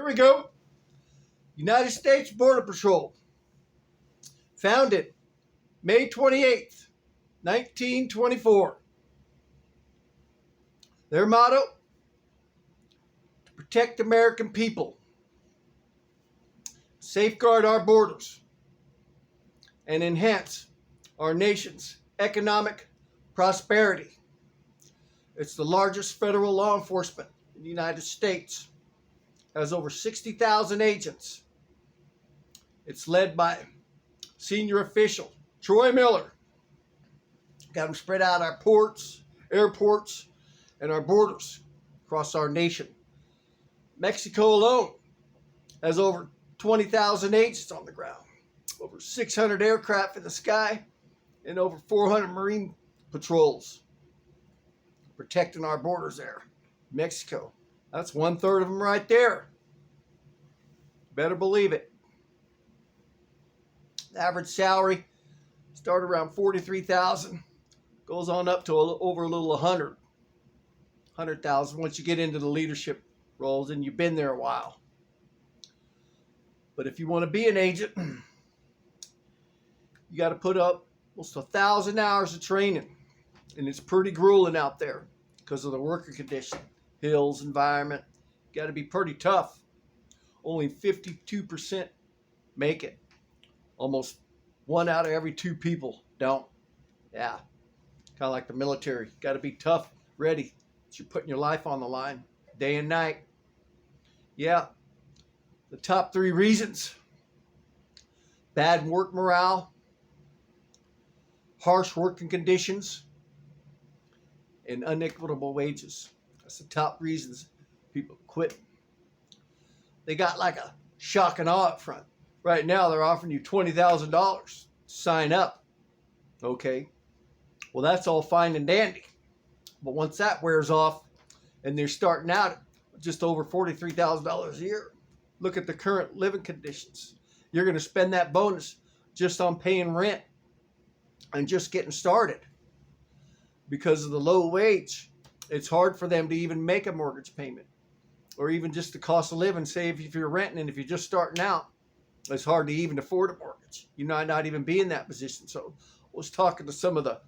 we go. United States Border Patrol. Founded May 28th, 1924. Their motto: to protect American people, safeguard our borders, and enhance our nation's economic prosperity. It's the largest federal law enforcement in the United States. It has over 60,000 agents. It's led by senior official Troy Miller. Got them spread out our ports, airports, and our borders across our nation. Mexico alone has over 20,000 agents on the ground, over 600 aircraft in the sky, and over 400 Marine patrols protecting our borders there. Mexico, that's 1/3 of them right there. Better believe it. The average salary started around $43,000, goes on up to over a little 100,000 once you get into the leadership roles and you've been there a while. But if you want to be an agent, you got to put up almost 1,000 hours of training, and it's pretty grueling out there because of the working condition, hills, environment. You got to be pretty tough. Only 52% make it. Almost 1 out of every 2 people don't. Yeah, kind of like the military. Got to be tough, ready. You're putting your life on the line day and night. Yeah, the top 3 reasons: bad work morale, harsh working conditions, and unequitable wages. That's the top reasons people quit. They got like a shock and awe up front. Right now, they're offering you $20,000 to sign up. Okay. Well, that's all fine and dandy. But once that wears off and they're starting out at just over $43,000 a year, look at the current living conditions. You're going to spend that bonus just on paying rent and just getting started. Because of the low wage, it's hard for them to even make a mortgage payment, or even just the cost of living. Say if you're renting and if you're just starting out, it's hard to even afford a mortgage. You might not even be in that position. So I was talking to some of the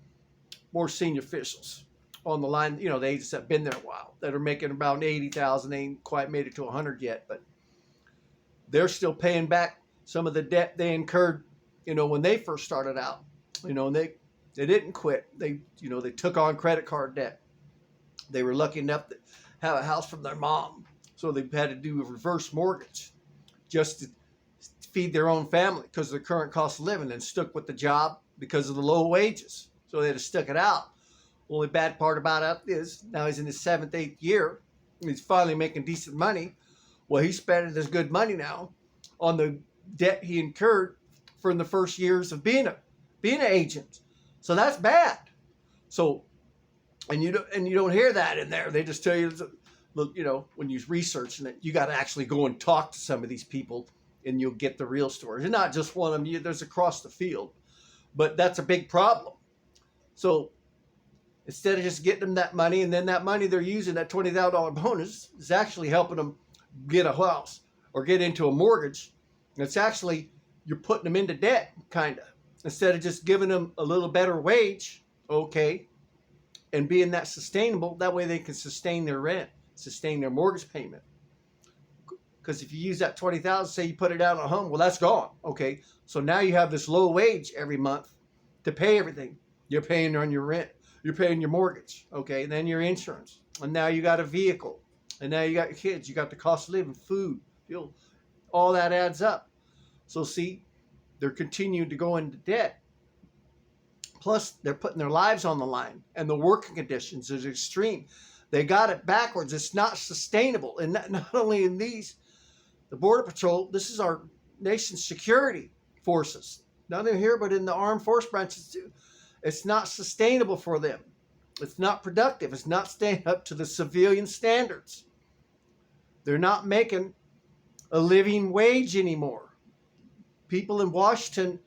more senior officials on the line, the agents that have been there a while, that are making about 80,000. They ain't quite made it to 100 yet, but they're still paying back some of the debt they incurred, when they first started out. And they didn't quit. They took on credit card debt. They were lucky enough to have a house from their mom, so they had to do a reverse mortgage just to feed their own family because of the current cost of living, and stuck with the job because of the low wages. So they had to stick it out. Only bad part about it is now he's in his 7th, 8th year. And he's finally making decent money. Well, he's spending his good money now on the debt he incurred from the first years of being an agent. So that's bad. So, and you don't hear that in there. They just tell you, look, when you're researching it, you got to actually go and talk to some of these people, and you'll get the real stories. And not just one of them. There's across the field, but that's a big problem. So instead of just getting them that money, and then that money they're using, that $20,000 bonus, is actually helping them get a house or get into a mortgage. It's actually, you're putting them into debt, kind of. Instead of just giving them a little better wage, okay, and being that sustainable, that way they can sustain their rent, sustain their mortgage payment. Because if you use that $20,000, say you put it out on a home, well, that's gone, okay? So now you have this low wage every month to pay everything. You're paying on your rent, you're paying your mortgage, okay, and then your insurance, and now you got a vehicle, and now you got your kids, you got the cost of living, food, fuel, all that adds up. So see, they're continuing to go into debt. Plus, they're putting their lives on the line, and the working conditions is extreme. They got it backwards. It's not sustainable. And not only in these, the Border Patrol, this is our nation's security forces. Not only here, but in the armed force branches too. It's not sustainable for them. It's not productive. It's not staying up to the civilian standards. They're not making a living wage anymore. People in Washington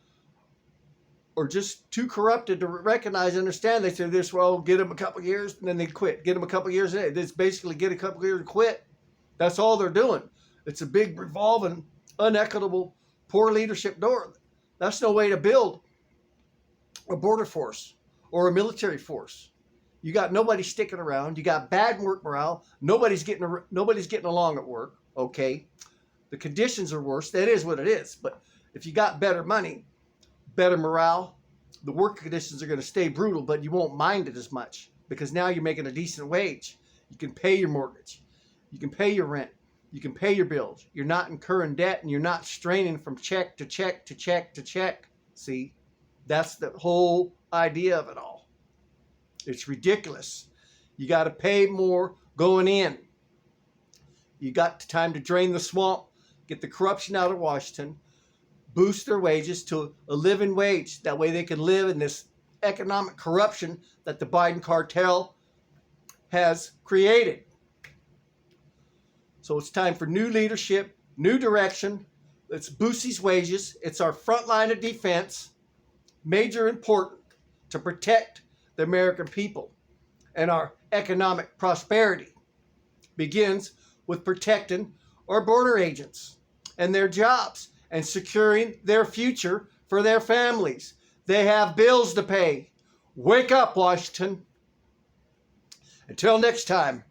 are just too corrupted to recognize and understand. They say this, well, get them a couple of years and then they quit. Get them a couple of years. It's basically get a couple of years and quit. That's all they're doing. It's a big revolving, unequitable, poor leadership door. That's no way to build a border force or a military force. You got nobody sticking around. You got bad work morale. Nobody's getting along at work. Okay, the conditions are worse. That is what it is. But if you got better money, better morale, the work conditions are going to stay brutal, but you won't mind it as much because now you're making a decent wage. You can pay your mortgage. You can pay your rent. You can pay your bills. You're not incurring debt, and you're not straining from check to check to check to check. See, that's the whole idea of it all. It's ridiculous. You got to pay more going in. You got time to drain the swamp, get the corruption out of Washington, boost their wages to a living wage. That way they can live in this economic corruption that the Biden cartel has created. So it's time for new leadership, new direction. Let's boost these wages. It's our front line of defense, major important to protect the American people. And our economic prosperity begins with protecting our border agents and their jobs and securing their future for their families. They have bills to pay. Wake up, Washington. Until next time.